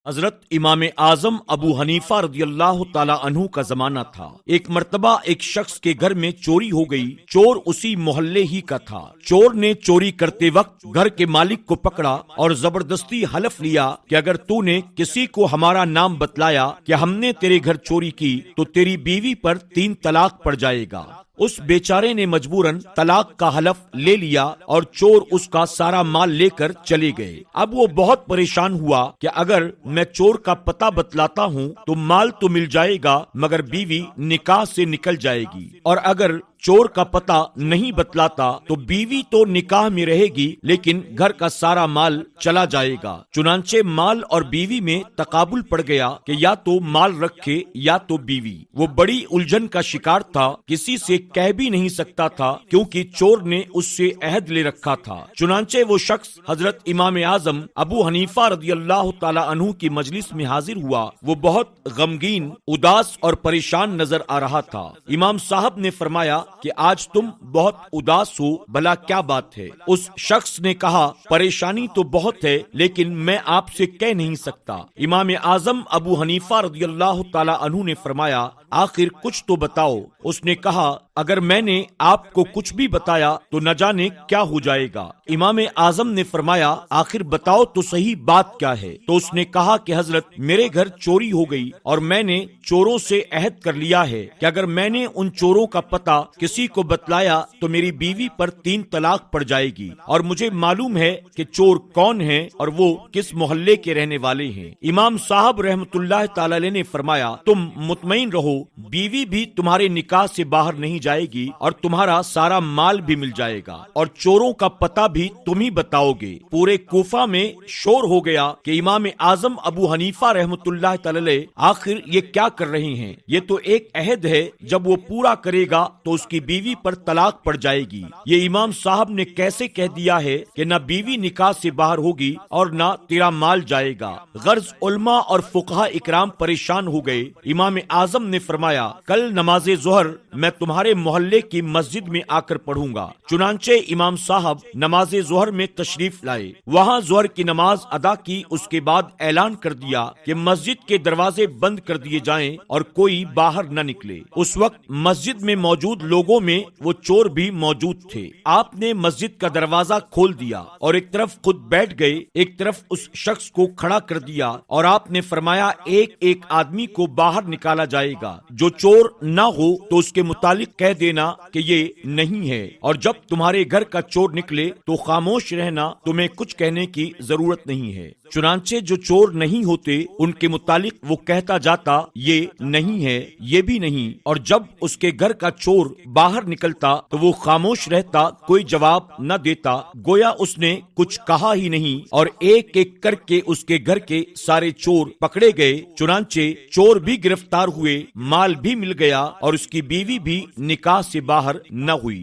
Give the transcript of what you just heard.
حضرت امام اعظم ابو حنیفہ رضی اللہ تعالیٰ عنہ کا زمانہ تھا۔ ایک مرتبہ ایک شخص کے گھر میں چوری ہو گئی۔ چور اسی محلے ہی کا تھا۔ چور نے چوری کرتے وقت گھر کے مالک کو پکڑا اور زبردستی حلف لیا کہ اگر تو نے کسی کو ہمارا نام بتلایا کہ ہم نے تیرے گھر چوری کی تو تیری بیوی پر 3 طلاق پڑ جائے گا۔ اس بیچارے نے مجبوراً طلاق کا حلف لے لیا اور چور اس کا سارا مال لے کر چلے گئے۔ اب وہ بہت پریشان ہوا کہ اگر میں چور کا پتہ بتلاتا ہوں تو مال تو مل جائے گا مگر بیوی نکاح سے نکل جائے گی، اور اگر چور کا پتہ نہیں بتلاتا تو بیوی تو نکاح میں رہے گی لیکن گھر کا سارا مال چلا جائے گا۔ چنانچہ مال اور بیوی میں تقابل پڑ گیا کہ یا تو مال رکھے یا تو بیوی۔ وہ بڑی الجھن کا شکار تھا، کسی سے کہہ بھی نہیں سکتا تھا کیونکہ چور نے اس سے عہد لے رکھا تھا۔ چنانچہ وہ شخص حضرت امام اعظم ابو حنیفہ رضی اللہ تعالی عنہ کی مجلس میں حاضر ہوا۔ وہ بہت غمگین، اداس اور پریشان نظر آ رہا تھا۔ امام صاحب نے فرمایا کہ آج تم بہت اداس ہو، بھلا کیا بات ہے؟ اس شخص نے کہا پریشانی تو بہت ہے لیکن میں آپ سے کہہ نہیں سکتا۔ امام اعظم ابو حنیفہ رضی اللہ تعالی عنہ نے فرمایا آخر کچھ تو بتاؤ۔ اس نے کہا اگر میں نے آپ کو کچھ بھی بتایا تو نہ جانے کیا ہو جائے گا۔ امام اعظم نے فرمایا آخر بتاؤ تو صحیح بات کیا ہے؟ تو اس نے کہا کہ حضرت میرے گھر چوری ہو گئی اور میں نے چوروں سے عہد کر لیا ہے کہ اگر میں نے ان چوروں کا پتہ کسی کو بتلایا تو میری بیوی پر 3 طلاق پڑ جائے گی، اور مجھے معلوم ہے کہ چور کون ہیں اور وہ کس محلے کے رہنے والے ہیں۔ امام صاحب رحمت اللہ تعالی علیہ نے فرمایا تم مطمئن رہو، بیوی بھی تمہارے نکاح سے باہر نہیں جائے گی اور تمہارا سارا مال بھی مل جائے گا، اور چوروں کا پتہ بھی تم ہی بتاؤ گے۔ پورے کوفہ میں شور ہو گیا کہ امام اعظم ابو حنیفہ رحمت اللہ تعالی علیہ آخر یہ کیا کر رہے ہیں؟ یہ تو ایک عہد ہے، جب وہ پورا کرے گا تو اس کی بیوی پر طلاق پڑ جائے گی۔ یہ امام صاحب نے کیسے کہہ دیا ہے کہ نہ بیوی نکاح سے باہر ہوگی اور نہ تیرا مال جائے گا؟ غرض علماء اور فقہاء اکرام پریشان ہو گئے۔ امام اعظم نے فرمایا کل نماز ظہر میں تمہارے محلے کی مسجد میں آ کر پڑھوں گا۔ چنانچہ امام صاحب نماز ظہر میں تشریف لائے، وہاں ظہر کی نماز ادا کی، اس کے بعد اعلان کر دیا کہ مسجد کے دروازے بند کر دیے جائیں اور کوئی باہر نہ نکلے۔ اس وقت مسجد میں موجود لوگوں میں وہ چور بھی موجود تھے۔ آپ نے مسجد کا دروازہ کھول دیا اور ایک طرف خود بیٹھ گئے، ایک طرف اس شخص کو کھڑا کر دیا، اور آپ نے فرمایا ایک ایک آدمی کو باہر نکالا جائے گا، جو چور نہ ہو تو اس کے متعلق کہہ دینا کہ یہ نہیں ہے، اور جب تمہارے گھر کا چور نکلے تو خاموش رہنا، تمہیں کچھ کہنے کی ضرورت نہیں ہے۔ چنانچہ جو چور نہیں ہوتے ان کے متعلق وہ کہتا جاتا یہ نہیں ہے، یہ بھی نہیں، اور جب اس کے گھر کا چور باہر نکلتا تو وہ خاموش رہتا، کوئی جواب نہ دیتا، گویا اس نے کچھ کہا ہی نہیں، اور ایک ایک کر کے اس کے گھر کے سارے چور پکڑے گئے۔ چنانچہ چور بھی گرفتار ہوئے، مال بھی مل گیا اور اس کی بیوی بھی نکاح سے باہر نہ ہوئی۔